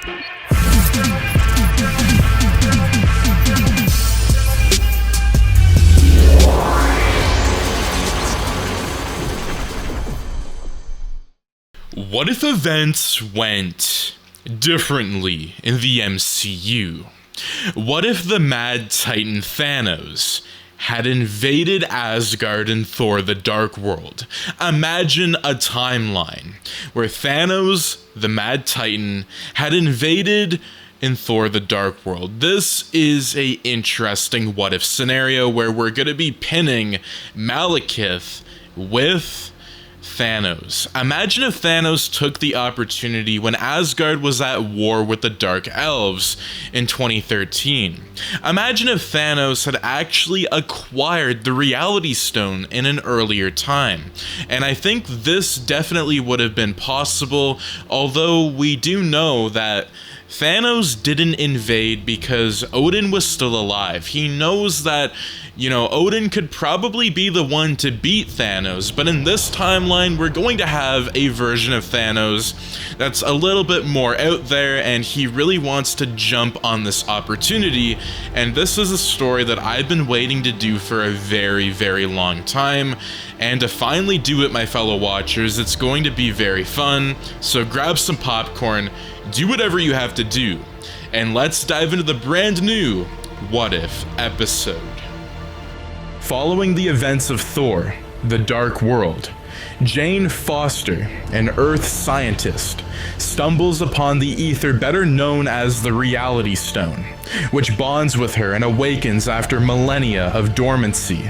What if events went differently in the MCU? What if the Mad Titan Thanos had invaded Asgard in Thor: The Dark World? Imagine a timeline where Thanos, the Mad Titan, had invaded in Thor: The Dark World. This is a interesting what if scenario where we're going to be pinning Malekith with Thanos. Imagine if Thanos took the opportunity when Asgard was at war with the Dark Elves in 2013. Imagine if Thanos had actually acquired the Reality Stone in an earlier time. And I think this definitely would have been possible, although we do know that Thanos didn't invade because Odin was still alive. He knows that, Odin could probably be the one to beat Thanos, but in this timeline, we're going to have a version of Thanos that's a little bit more out there, and he really wants to jump on this opportunity, and this is a story that I've been waiting to do for a very, very long time, and to finally do it, my fellow watchers, it's going to be very fun, so grab some popcorn, do whatever you have to do, and let's dive into the brand new What If episode. Following the events of Thor: The Dark World, Jane Foster, an Earth scientist, stumbles upon the Aether better known as the Reality Stone, which bonds with her and awakens after millennia of dormancy.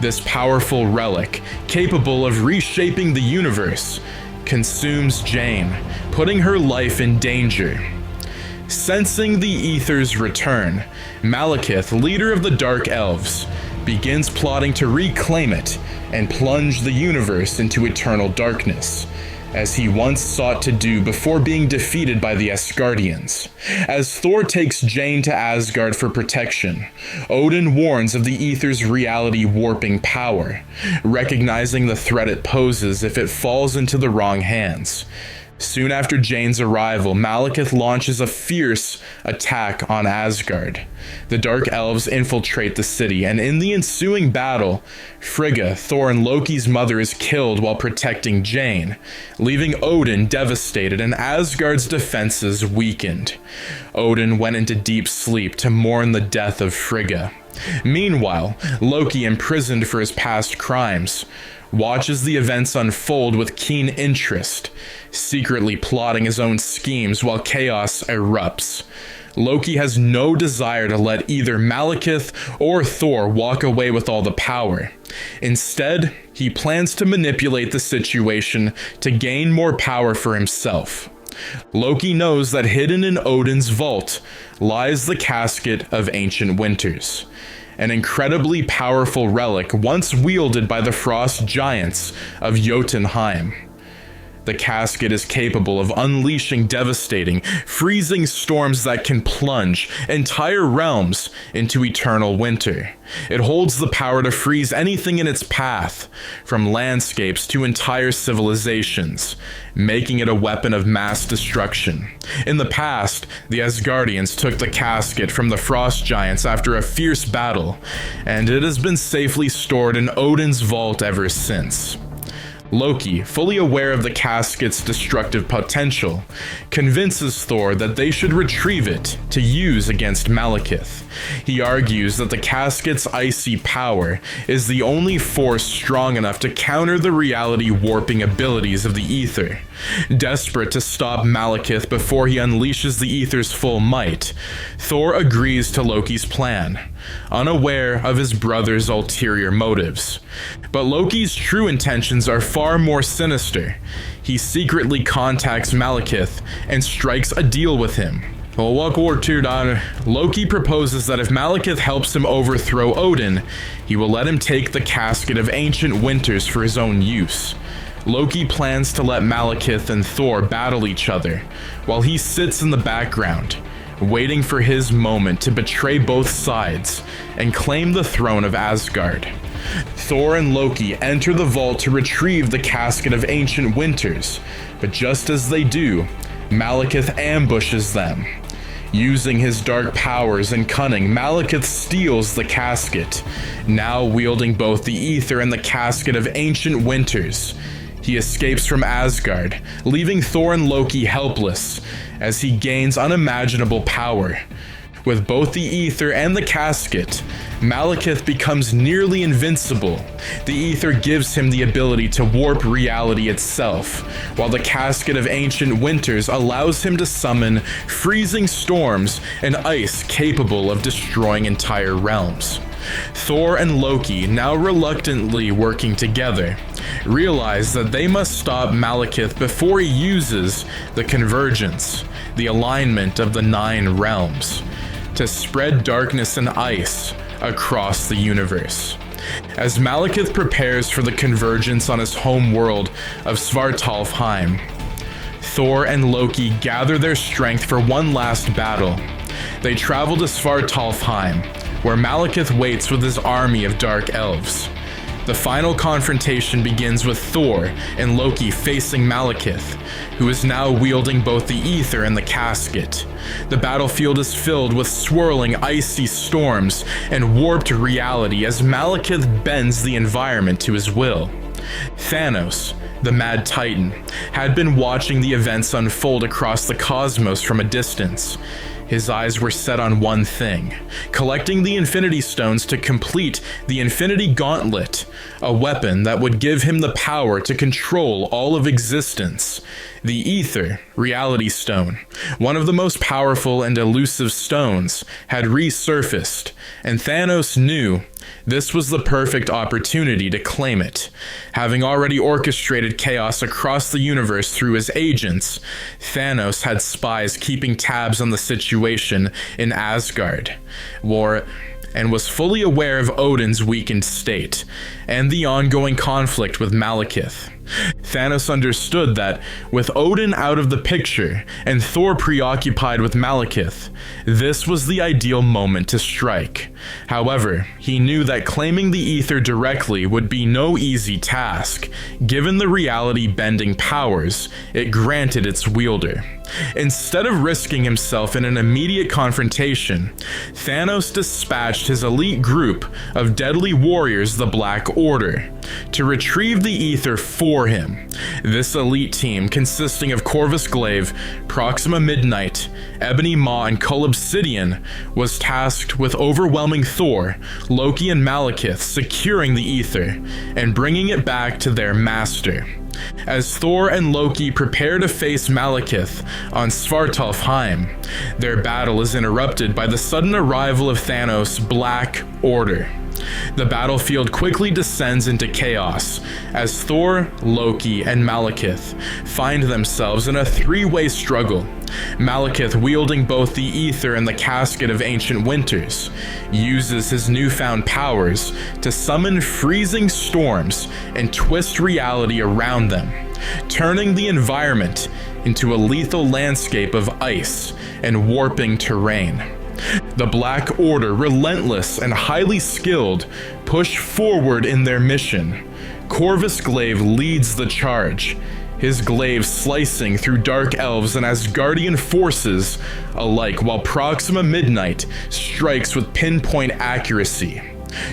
This powerful relic, capable of reshaping the universe, consumes Jane, putting her life in danger. Sensing the Aether's return, Malekith, leader of the Dark Elves, begins plotting to reclaim it and plunge the universe into eternal darkness, as he once sought to do before being defeated by the Asgardians. As Thor takes Jane to Asgard for protection, Odin warns of the Aether's reality warping power, recognizing the threat it poses if it falls into the wrong hands. Soon after Jane's arrival, Malekith launches a fierce attack on Asgard. The Dark Elves infiltrate the city, and in the ensuing battle, Frigga, Thor and Loki's mother, is killed while protecting Jane, leaving Odin devastated and Asgard's defenses weakened. Odin went into deep sleep to mourn the death of Frigga. Meanwhile, Loki, imprisoned for his past crimes, watches the events unfold with keen interest, secretly plotting his own schemes while chaos erupts. Loki has no desire to let either Malekith or Thor walk away with all the power. Instead, he plans to manipulate the situation to gain more power for himself. Loki knows that hidden in Odin's vault lies the casket of ancient winters, an incredibly powerful relic once wielded by the frost giants of Jotunheim. The casket is capable of unleashing devastating, freezing storms that can plunge entire realms into eternal winter. It holds the power to freeze anything in its path, from landscapes to entire civilizations, making it a weapon of mass destruction. In the past, the Asgardians took the casket from the frost giants after a fierce battle, and it has been safely stored in Odin's vault ever since. Loki, fully aware of the casket's destructive potential, convinces Thor that they should retrieve it to use against Malekith. He argues that the casket's icy power is the only force strong enough to counter the reality warping abilities of the Aether. Desperate to stop Malekith before he unleashes the Aether's full might, Thor agrees to Loki's plan, unaware of his brother's ulterior motives. But Loki's true intentions are far more sinister. He secretly contacts Malekith and strikes a deal with him. Well, World War II, Loki proposes that if Malekith helps him overthrow Odin, he will let him take the casket of ancient winters for his own use. Loki plans to let Malekith and Thor battle each other, while he sits in the background, waiting for his moment to betray both sides and claim the throne of Asgard. Thor and Loki enter the vault to retrieve the casket of ancient winters, but just as they do, Malekith ambushes them. Using his dark powers and cunning, Malekith steals the casket, now wielding both the Aether and the casket of ancient winters. He escapes from Asgard, leaving Thor and Loki helpless as he gains unimaginable power. With both the Aether and the casket, Malekith becomes nearly invincible. The Aether gives him the ability to warp reality itself, while the casket of ancient winters allows him to summon freezing storms and ice capable of destroying entire realms. Thor and Loki, now reluctantly working together, realize that they must stop Malekith before he uses the convergence, the alignment of the 9 realms, to spread darkness and ice across the universe. As Malekith prepares for the convergence on his home world of Svartalfheim, Thor and Loki gather their strength for one last battle. They travel to Svartalfheim, where Malekith waits with his army of dark elves. The final confrontation begins with Thor and Loki facing Malekith, who is now wielding both the Aether and the casket. The battlefield is filled with swirling icy storms and warped reality as Malekith bends the environment to his will. Thanos, the Mad Titan, had been watching the events unfold across the cosmos from a distance. His eyes were set on one thing: collecting the Infinity Stones to complete the Infinity Gauntlet, a weapon that would give him the power to control all of existence. The Aether, Reality Stone, one of the most powerful and elusive stones, had resurfaced, and Thanos knew this was the perfect opportunity to claim it. Having already orchestrated chaos across the universe through his agents, Thanos had spies keeping tabs on the situation in Asgard, and was fully aware of Odin's weakened state, and the ongoing conflict with Malekith. Thanos understood that, with Odin out of the picture and Thor preoccupied with Malekith, this was the ideal moment to strike. However, he knew that claiming the Aether directly would be no easy task, given the reality-bending powers it granted its wielder. Instead of risking himself in an immediate confrontation, Thanos dispatched his elite group of deadly warriors, the Black Order, to retrieve the Aether for him. This elite team, consisting of Corvus Glaive, Proxima Midnight, Ebony Maw, and Cull Obsidian, was tasked with overwhelming Thor, Loki, and Malekith, securing the Aether and bringing it back to their master. As Thor and Loki prepare to face Malekith on Svartalfheim, their battle is interrupted by the sudden arrival of Thanos' Black Order. The battlefield quickly descends into chaos as Thor, Loki, and Malekith find themselves in a 3-way struggle. Malekith, wielding both the Aether and the casket of ancient winters, uses his newfound powers to summon freezing storms and twist reality around them, turning the environment into a lethal landscape of ice and warping terrain. The Black Order, relentless and highly skilled, push forward in their mission. Corvus Glaive leads the charge, his glaive slicing through dark elves and Asgardian forces alike, while Proxima Midnight strikes with pinpoint accuracy.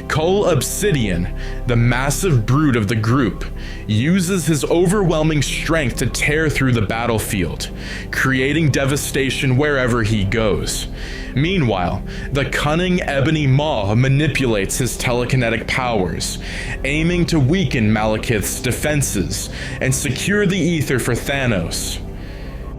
Cull Obsidian, the massive brute of the group, uses his overwhelming strength to tear through the battlefield, creating devastation wherever he goes. Meanwhile, the cunning Ebony Maw manipulates his telekinetic powers, aiming to weaken Malekith's defenses and secure the Aether for Thanos.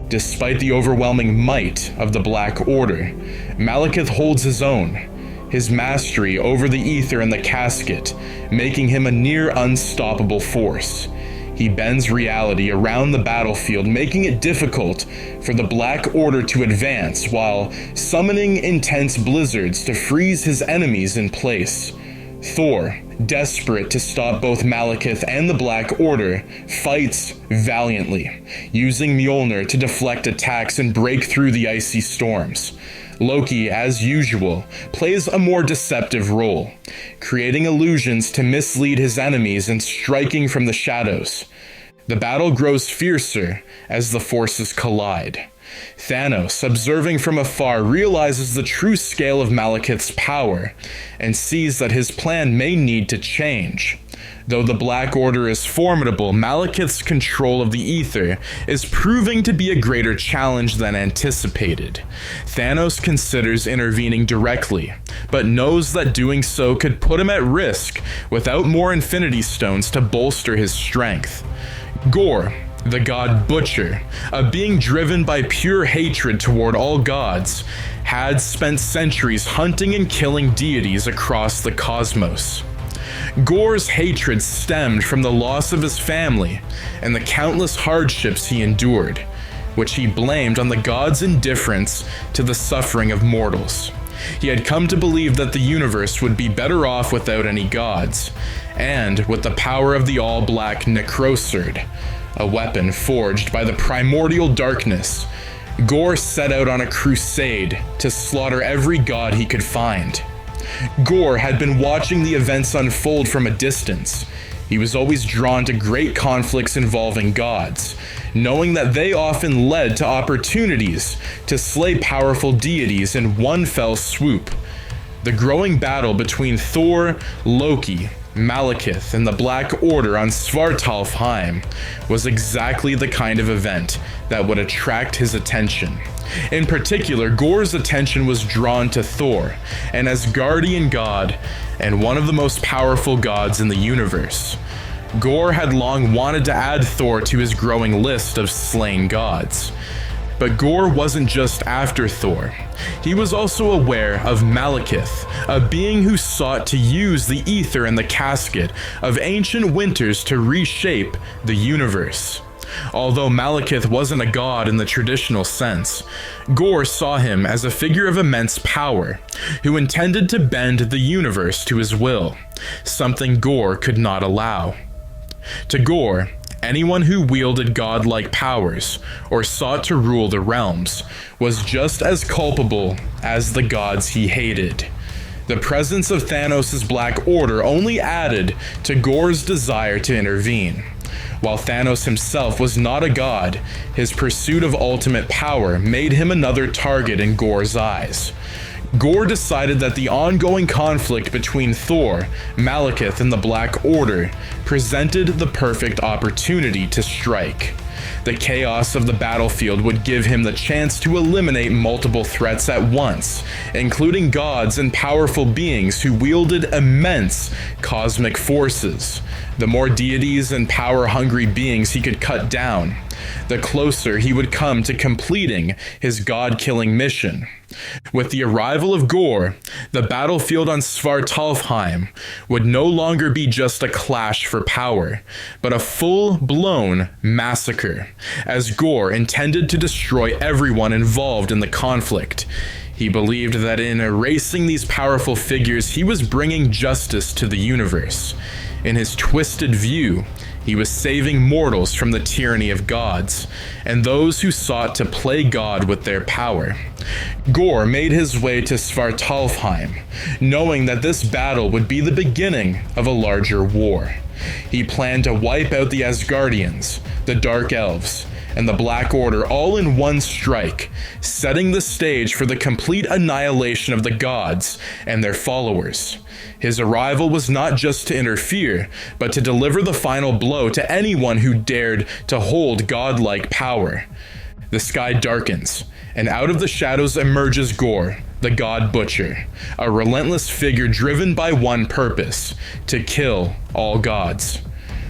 Despite the overwhelming might of the Black Order, Malekith holds his own, his mastery over the Aether and the casket, making him a near unstoppable force. He bends reality around the battlefield, making it difficult for the Black Order to advance, while summoning intense blizzards to freeze his enemies in place. Thor, desperate to stop both Malekith and the Black Order, fights valiantly, using Mjolnir to deflect attacks and break through the icy storms. Loki, as usual, plays a more deceptive role, creating illusions to mislead his enemies and striking from the shadows. The battle grows fiercer as the forces collide. Thanos, observing from afar, realizes the true scale of Malekith's power and sees that his plan may need to change. Though the Black Order is formidable, Malekith's control of the Aether is proving to be a greater challenge than anticipated. Thanos considers intervening directly, but knows that doing so could put him at risk without more Infinity Stones to bolster his strength. Gorr, the god Butcher, a being driven by pure hatred toward all gods, had spent centuries hunting and killing deities across the cosmos. Gorr's hatred stemmed from the loss of his family and the countless hardships he endured, which he blamed on the gods' indifference to the suffering of mortals. He had come to believe that the universe would be better off without any gods, and with the power of the all-black Necrosword, a weapon forged by the primordial darkness, Gorr set out on a crusade to slaughter every god he could find. Gorr had been watching the events unfold from a distance. He was always drawn to great conflicts involving gods, knowing that they often led to opportunities to slay powerful deities in one fell swoop. The growing battle between Thor, Loki, Malekith, and the Black Order on Svartalfheim was exactly the kind of event that would attract his attention. In particular, Gorr's attention was drawn to Thor, an Asgardian god and one of the most powerful gods in the universe. Gorr had long wanted to add Thor to his growing list of slain gods. But Gorr wasn't just after Thor. He was also aware of Malekith, a being who sought to use the Aether and the casket of ancient winters to reshape the universe. Although Malekith wasn't a god in the traditional sense, Gorr saw him as a figure of immense power, who intended to bend the universe to his will, something Gorr could not allow. To Gorr, anyone who wielded godlike powers or sought to rule the realms was just as culpable as the gods he hated. The presence of Thanos' Black Order only added to Gorr's desire to intervene. While Thanos himself was not a god, his pursuit of ultimate power made him another target in Gorr's eyes. Gorr decided that the ongoing conflict between Thor, Malekith, and the Black Order presented the perfect opportunity to strike. The chaos of the battlefield would give him the chance to eliminate multiple threats at once, including gods and powerful beings who wielded immense cosmic forces. The more deities and power-hungry beings he could cut down, the closer he would come to completing his god-killing mission. With the arrival of Gorr, the battlefield on Svartalfheim would no longer be just a clash for power, but a full-blown massacre, as Gorr intended to destroy everyone involved in the conflict. He believed that in erasing these powerful figures, he was bringing justice to the universe. In his twisted view, he was saving mortals from the tyranny of gods, and those who sought to play God with their power. Gorr made his way to Svartalfheim, knowing that this battle would be the beginning of a larger war. He planned to wipe out the Asgardians, the Dark Elves, and the Black Order all in one strike, setting the stage for the complete annihilation of the gods and their followers. His arrival was not just to interfere, but to deliver the final blow to anyone who dared to hold godlike power. The sky darkens, and out of the shadows emerges Gorr, the God Butcher, a relentless figure driven by one purpose: to kill all gods.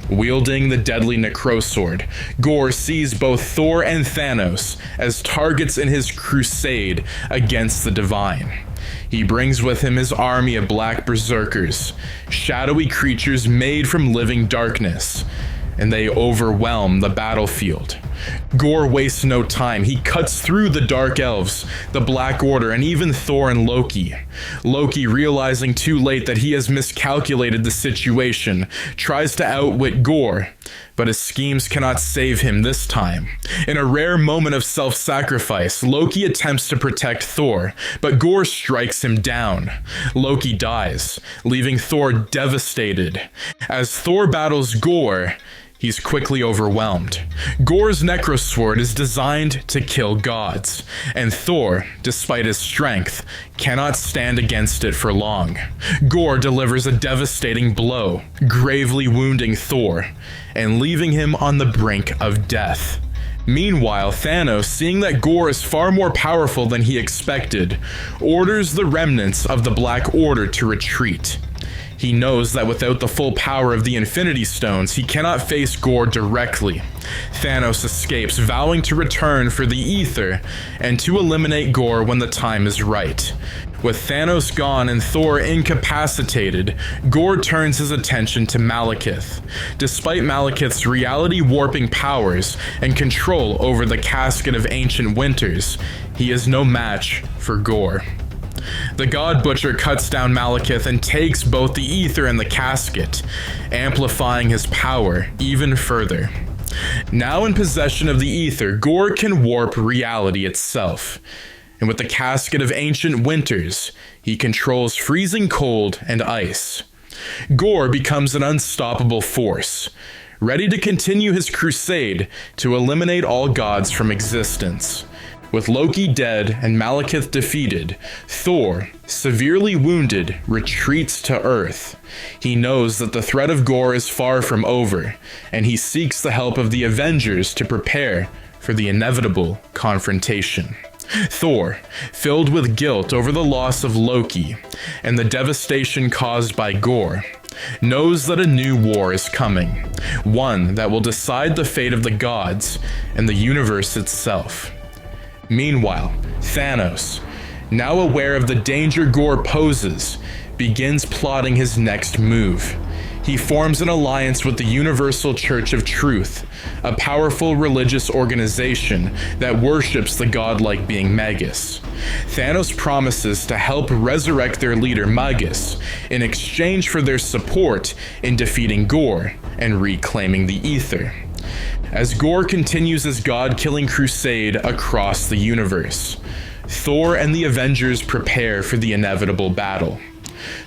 Wielding the deadly Necrosword, Gorr sees both Thor and Thanos as targets in his crusade against the divine. He brings with him his army of black berserkers, shadowy creatures made from living darkness, and they overwhelm the battlefield. Gorr wastes no time. He cuts through the Dark Elves, the Black Order, and even Thor and Loki. Loki, realizing too late that he has miscalculated the situation, tries to outwit Gorr, but his schemes cannot save him this time. In a rare moment of self-sacrifice, Loki attempts to protect Thor, but Gorr strikes him down. Loki dies, leaving Thor devastated. As Thor battles Gorr, he's quickly overwhelmed. Gorr's necrosword is designed to kill gods, and Thor, despite his strength, cannot stand against it for long. Gorr delivers a devastating blow, gravely wounding Thor, and leaving him on the brink of death. Meanwhile, Thanos, seeing that Gorr is far more powerful than he expected, orders the remnants of the Black Order to retreat. He knows that without the full power of the Infinity Stones, he cannot face Gorr directly. Thanos escapes, vowing to return for the Aether and to eliminate Gorr when the time is right. With Thanos gone and Thor incapacitated, Gorr turns his attention to Malekith. Despite Malekith's reality-warping powers and control over the Casket of Ancient Winters, he is no match for Gorr. The God Butcher cuts down Malekith and takes both the Aether and the casket, amplifying his power even further. Now in possession of the Aether, Gorr can warp reality itself. And with the Casket of Ancient Winters, he controls freezing cold and ice. Gorr becomes an unstoppable force, ready to continue his crusade to eliminate all gods from existence. With Loki dead and Malekith defeated, Thor, severely wounded, retreats to Earth. He knows that the threat of Gorr is far from over, and he seeks the help of the Avengers to prepare for the inevitable confrontation. Thor, filled with guilt over the loss of Loki and the devastation caused by Gorr, knows that a new war is coming, one that will decide the fate of the gods and the universe itself. Meanwhile, Thanos, now aware of the danger Gorr poses, begins plotting his next move. He forms an alliance with the Universal Church of Truth, a powerful religious organization that worships the godlike being Magus. Thanos promises to help resurrect their leader Magus in exchange for their support in defeating Gorr and reclaiming the Aether. As Gorr continues his god-killing crusade across the universe, Thor and the Avengers prepare for the inevitable battle.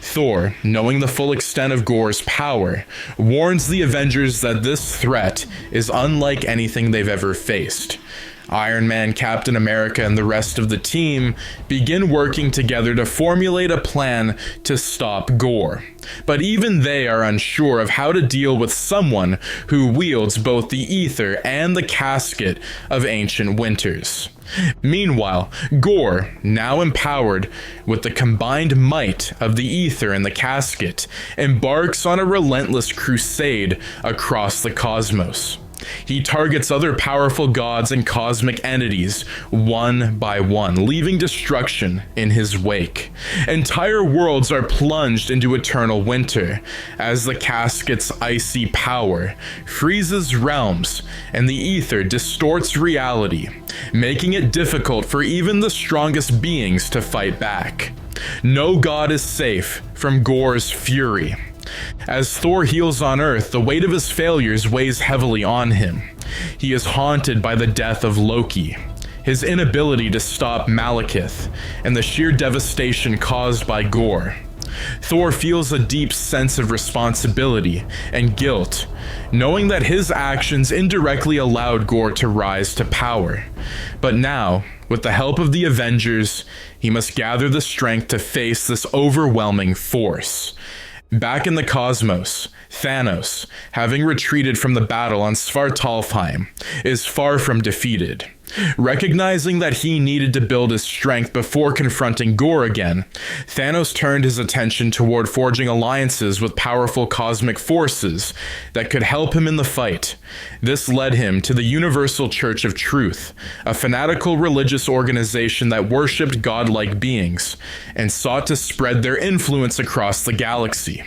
Thor, knowing the full extent of Gorr's power, warns the Avengers that this threat is unlike anything they've ever faced. Iron Man, Captain America, and the rest of the team begin working together to formulate a plan to stop Gorr. But even they are unsure of how to deal with someone who wields both the Aether and the Casket of Ancient Winters. Meanwhile, Gorr, now empowered with the combined might of the Aether and the Casket, embarks on a relentless crusade across the cosmos. He targets other powerful gods and cosmic entities one by one, leaving destruction in his wake. Entire worlds are plunged into eternal winter as the Casket's icy power freezes realms and the Aether distorts reality, making it difficult for even the strongest beings to fight back. No god is safe from Gorr's fury. As Thor heals on Earth, the weight of his failures weighs heavily on him. He is haunted by the death of Loki, his inability to stop Malekith, and the sheer devastation caused by Gorr. Thor feels a deep sense of responsibility and guilt, knowing that his actions indirectly allowed Gorr to rise to power. But now, with the help of the Avengers, he must gather the strength to face this overwhelming force. Back in the cosmos, Thanos, having retreated from the battle on Svartalfheim, is far from defeated. Recognizing that he needed to build his strength before confronting Gorr again, Thanos turned his attention toward forging alliances with powerful cosmic forces that could help him in the fight. This led him to the Universal Church of Truth, a fanatical religious organization that worshipped godlike beings and sought to spread their influence across the galaxy.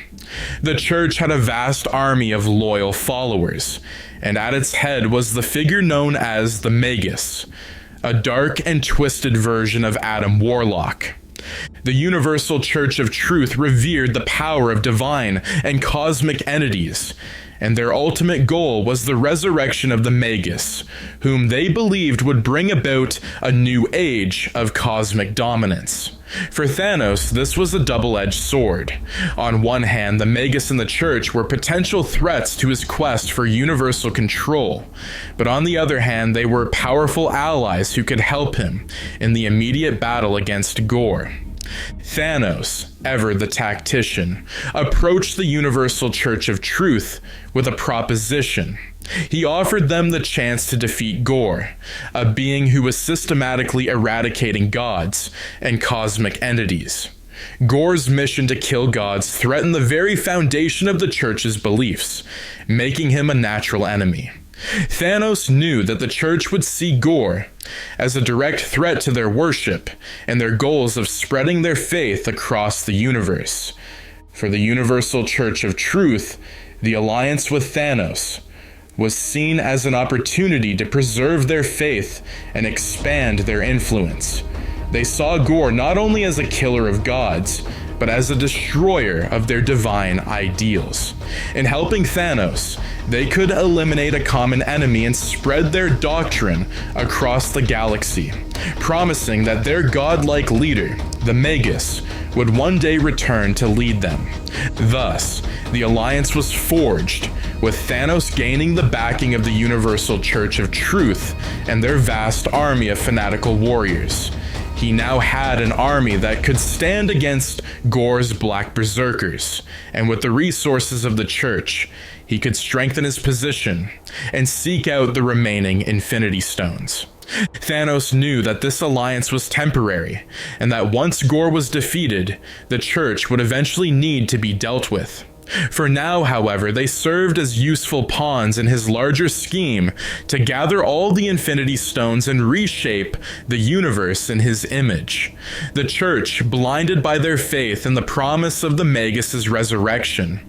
The church had a vast army of loyal followers, and at its head was the figure known as the Magus, a dark and twisted version of Adam Warlock. The Universal Church of Truth revered the power of divine and cosmic entities, and their ultimate goal was the resurrection of the Magus, whom they believed would bring about a new age of cosmic dominance. For Thanos, this was a double-edged sword. On one hand, the Magus and the Church were potential threats to his quest for universal control, but on the other hand, they were powerful allies who could help him in the immediate battle against Gorr. Thanos, ever the tactician, approached the Universal Church of Truth with a proposition. He offered them the chance to defeat Gorr, a being who was systematically eradicating gods and cosmic entities. Gorr's mission to kill gods threatened the very foundation of the Church's beliefs, making him a natural enemy. Thanos knew that the Church would see Gorr as a direct threat to their worship and their goals of spreading their faith across the universe. For the Universal Church of Truth, the alliance with Thanos was seen as an opportunity to preserve their faith and expand their influence. They saw Gorr not only as a killer of gods, but as a destroyer of their divine ideals. In helping Thanos, they could eliminate a common enemy and spread their doctrine across the galaxy, promising that their godlike leader, the Magus, would one day return to lead them. Thus, the alliance was forged, with Thanos gaining the backing of the Universal Church of Truth and their vast army of fanatical warriors. He now had an army that could stand against Gorr's Black Berserkers, and with the resources of the Church, he could strengthen his position and seek out the remaining Infinity Stones. Thanos knew that this alliance was temporary, and that once Gorr was defeated, the Church would eventually need to be dealt with. For now, however, they served as useful pawns in his larger scheme to gather all the Infinity Stones and reshape the universe in his image. The Church, blinded by their faith in the promise of the Magus' resurrection,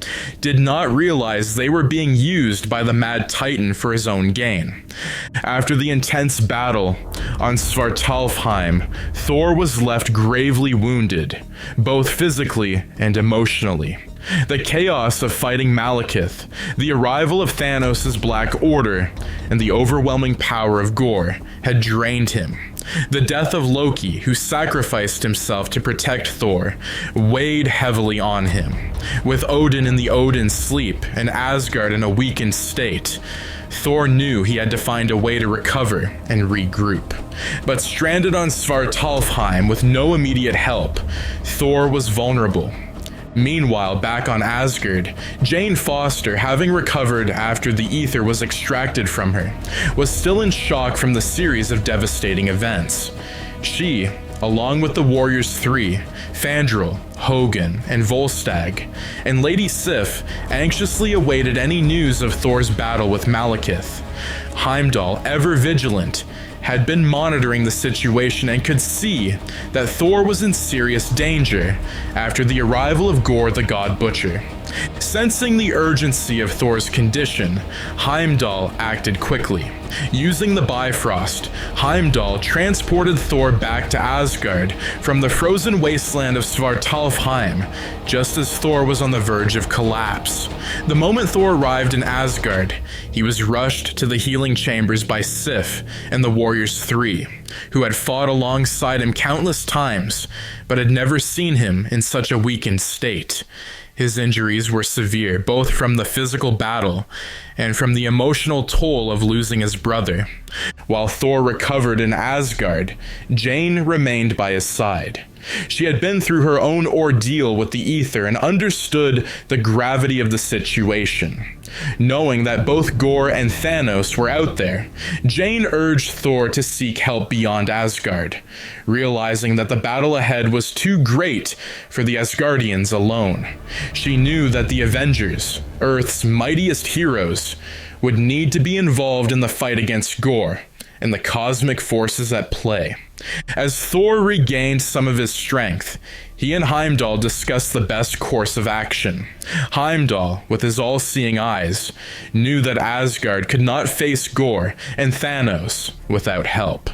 did not realize they were being used by the Mad Titan for his own gain. After the intense battle on Svartalfheim, Thor was left gravely wounded, both physically and emotionally. The chaos of fighting Malekith, the arrival of Thanos' Black Order, and the overwhelming power of Gorr had drained him. The death of Loki, who sacrificed himself to protect Thor, weighed heavily on him. With Odin in the Odin sleep and Asgard in a weakened state, Thor knew he had to find a way to recover and regroup. But stranded on Svartalfheim with no immediate help, Thor was vulnerable. Meanwhile, back on Asgard, Jane Foster, having recovered after the Aether was extracted from her, was still in shock from the series of devastating events. She, along with the Warriors 3, Fandral, Hogun, and Volstagg, and Lady Sif, anxiously awaited any news of Thor's battle with Malekith. Heimdall, ever vigilant, had been monitoring the situation and could see that Thor was in serious danger after the arrival of Gorr the God Butcher. Sensing the urgency of Thor's condition, Heimdall acted quickly. Using the Bifrost, Heimdall transported Thor back to Asgard from the frozen wasteland of Svartalfheim, just as Thor was on the verge of collapse. The moment Thor arrived in Asgard, he was rushed to the healing chambers by Sif and the Warriors 3, who had fought alongside him countless times, but had never seen him in such a weakened state. His injuries were severe, both from the physical battle and from the emotional toll of losing his brother. While Thor recovered in Asgard, Jane remained by his side. She had been through her own ordeal with the Aether and understood the gravity of the situation. Knowing that both Gorr and Thanos were out there, Jane urged Thor to seek help beyond Asgard, realizing that the battle ahead was too great for the Asgardians alone. She knew that the Avengers, Earth's mightiest heroes, would need to be involved in the fight against Gorr and the cosmic forces at play. As Thor regained some of his strength, he and Heimdall discussed the best course of action. Heimdall, with his all-seeing eyes, knew that Asgard could not face Gorr and Thanos without help.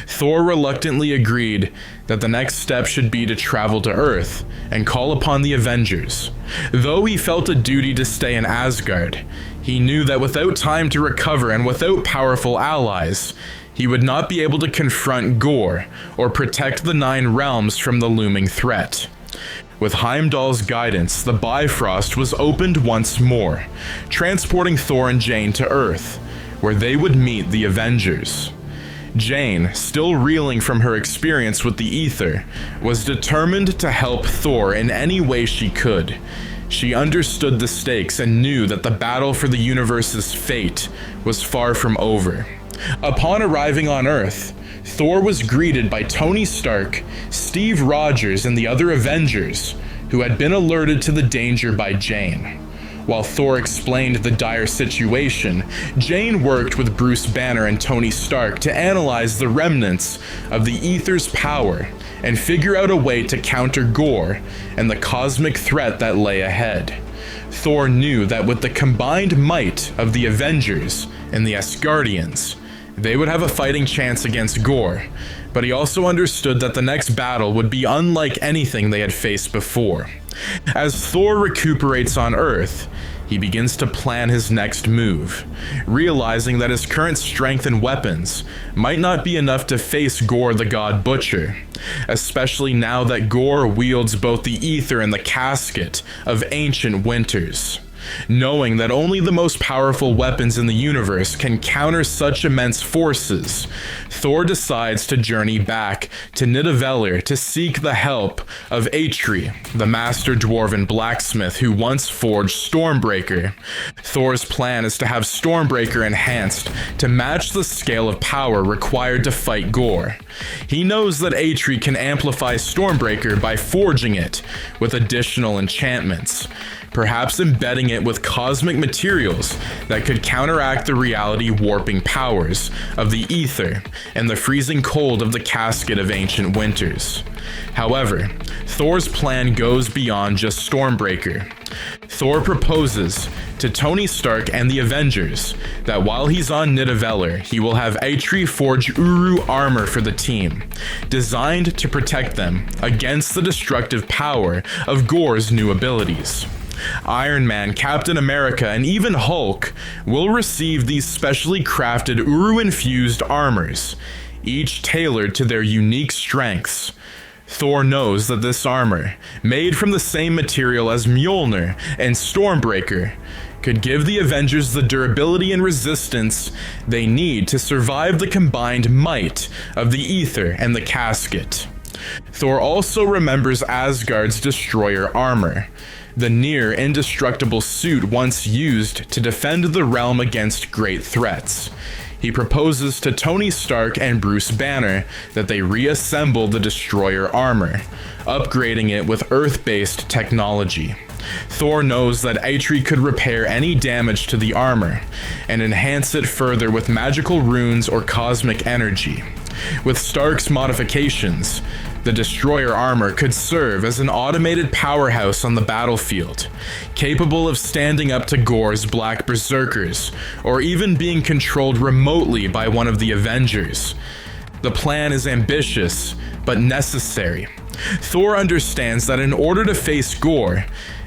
Thor reluctantly agreed that the next step should be to travel to Earth and call upon the Avengers. Though he felt a duty to stay in Asgard, He knew that without time to recover and without powerful allies, he would not be able to confront Gorr or protect the Nine Realms from the looming threat. With Heimdall's guidance, the Bifrost was opened once more, transporting Thor and Jane to Earth, where they would meet the Avengers. Jane, still reeling from her experience with the Aether, was determined to help Thor in any way she could. She understood the stakes and knew that the battle for the universe's fate was far from over. Upon arriving on Earth, Thor was greeted by Tony Stark, Steve Rogers, and the other Avengers, who had been alerted to the danger by Jane. While Thor explained the dire situation, Jane worked with Bruce Banner and Tony Stark to analyze the remnants of the Aether's power and figure out a way to counter Gorr and the cosmic threat that lay ahead. Thor knew that with the combined might of the Avengers and the Asgardians, they would have a fighting chance against Gorr, but he also understood that the next battle would be unlike anything they had faced before. As Thor recuperates on Earth, he begins to plan his next move, realizing that his current strength and weapons might not be enough to face Gorr the God Butcher, especially now that Gorr wields both the Aether and the casket of ancient winters. Knowing that only the most powerful weapons in the universe can counter such immense forces, Thor decides to journey back to Nidavellir to seek the help of Eitri, the master dwarven blacksmith who once forged Stormbreaker. Thor's plan is to have Stormbreaker enhanced to match the scale of power required to fight Gorr. He knows that Eitri can amplify Stormbreaker by forging it with additional enchantments, perhaps embedding it with cosmic materials that could counteract the reality warping powers of the Aether and the freezing cold of the casket of ancient winters. However, Thor's plan goes beyond just Stormbreaker. Thor proposes to Tony Stark and the Avengers that while he's on Nidavellir, he will have Eitri forge Uru armor for the team, designed to protect them against the destructive power of Gorr's new abilities. Iron Man, Captain America, and even Hulk will receive these specially crafted Uru-infused armors, each tailored to their unique strengths. Thor knows that this armor, made from the same material as Mjolnir and Stormbreaker, could give the Avengers the durability and resistance they need to survive the combined might of the Aether and the casket. Thor also remembers Asgard's destroyer armor, the near-indestructible suit once used to defend the realm against great threats. He proposes to Tony Stark and Bruce Banner that they reassemble the destroyer armor, upgrading it with Earth-based technology. Thor knows that Eitri could repair any damage to the armor, and enhance it further with magical runes or cosmic energy. With Stark's modifications, the destroyer armor could serve as an automated powerhouse on the battlefield, capable of standing up to Gorr's Black Berserkers, or even being controlled remotely by one of the Avengers. The plan is ambitious, but necessary. Thor understands that in order to face Gorr,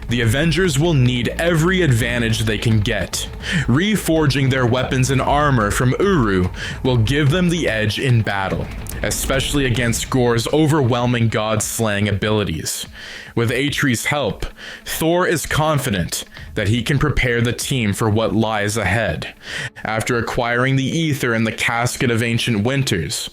the Avengers will need every advantage they can get. Reforging their weapons and armor from Uru will give them the edge in battle, especially against Gorr's overwhelming god-slaying abilities. With Eitri's help, Thor is confident that he can prepare the team for what lies ahead. After acquiring the Aether and the casket of ancient winters,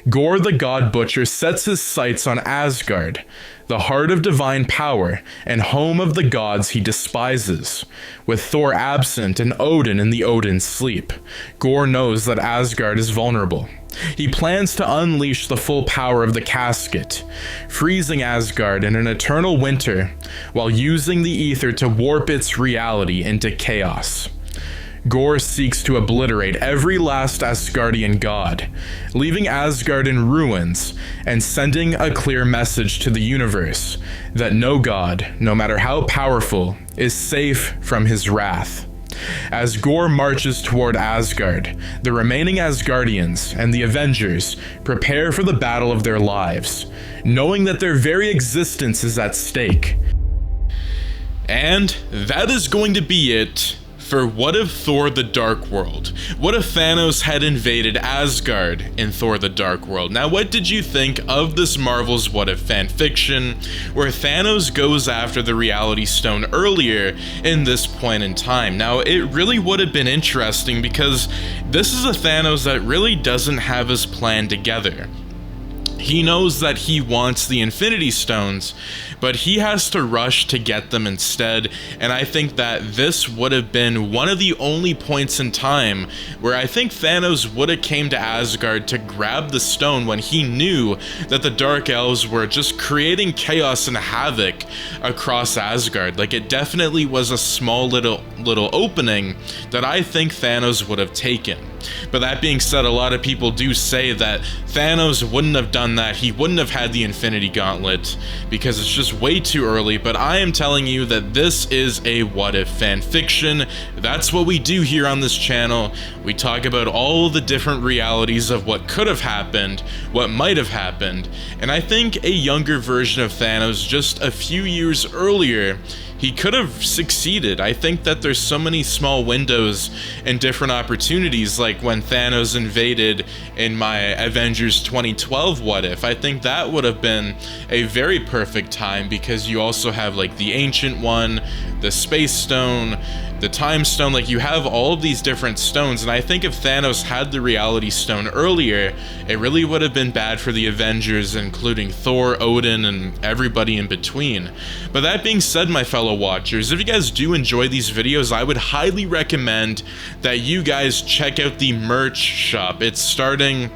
Gorr the God Butcher sets his sights on Asgard, the heart of divine power and home of the gods he despises. With Thor absent and Odin in the Odin sleep, Gorr knows that Asgard is vulnerable. He plans to unleash the full power of the casket, freezing Asgard in an eternal winter while using the Aether to warp its reality into chaos. Gorr seeks to obliterate every last Asgardian god, leaving Asgard in ruins and sending a clear message to the universe that no god, no matter how powerful, is safe from his wrath. As Gorr marches toward Asgard, the remaining Asgardians and the Avengers prepare for the battle of their lives, knowing that their very existence is at stake. And that is going to be it for what if Thor the Dark World? What if Thanos had invaded Asgard in Thor the Dark World? Now, what did you think of this Marvel's What If fanfiction, where Thanos goes after the Reality Stone earlier in this point in time? Now, it really would have been interesting because this is a Thanos that really doesn't have his plan together. He knows that he wants the Infinity Stones, but he has to rush to get them instead, and I think that this would have been one of the only points in time where I think Thanos would have came to Asgard to grab the stone when he knew that the Dark Elves were just creating chaos and havoc across Asgard. Like, it definitely was a small little opening that I think Thanos would have taken. But that being said, a lot of people do say that Thanos wouldn't have done that. He wouldn't have had the Infinity Gauntlet because it's just way too early. But I am telling you that this is a what if fanfiction. That's what we do here on this channel. We talk about all the different realities of what could have happened, what might have happened. And I think a younger version of Thanos just a few years earlier, he could have succeeded. I think that there's so many small windows and different opportunities, like when Thanos invaded in my Avengers 2012 What If. I think that would have been a very perfect time because you also have like the Ancient One, the Space Stone, the Time Stone. Like, you have all of these different stones, and I think if Thanos had the Reality Stone earlier, it really would have been bad for the Avengers, including Thor, Odin, and everybody in between. But that being said, my fellow watchers, if you guys do enjoy these videos, I would highly recommend that you guys check out the merch shop. It's starting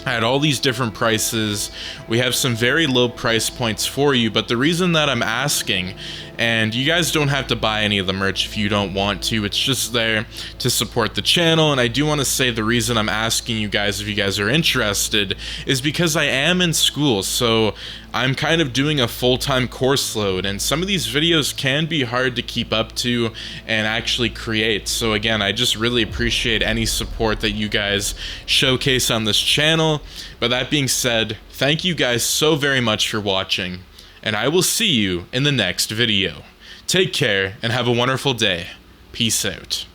at all these different prices. We have some very low price points for you, but the reason that I'm asking, and you guys don't have to buy any of the merch if you don't want to, it's just there to support the channel. And I do want to say the reason I'm asking you guys if you guys are interested is because I am in school, so I'm kind of doing a full-time course load, and some of these videos can be hard to keep up to and actually create. So again, I just really appreciate any support that you guys showcase on this channel. But that being said, thank you guys so very much for watching, and I will see you in the next video. Take care and have a wonderful day. Peace out.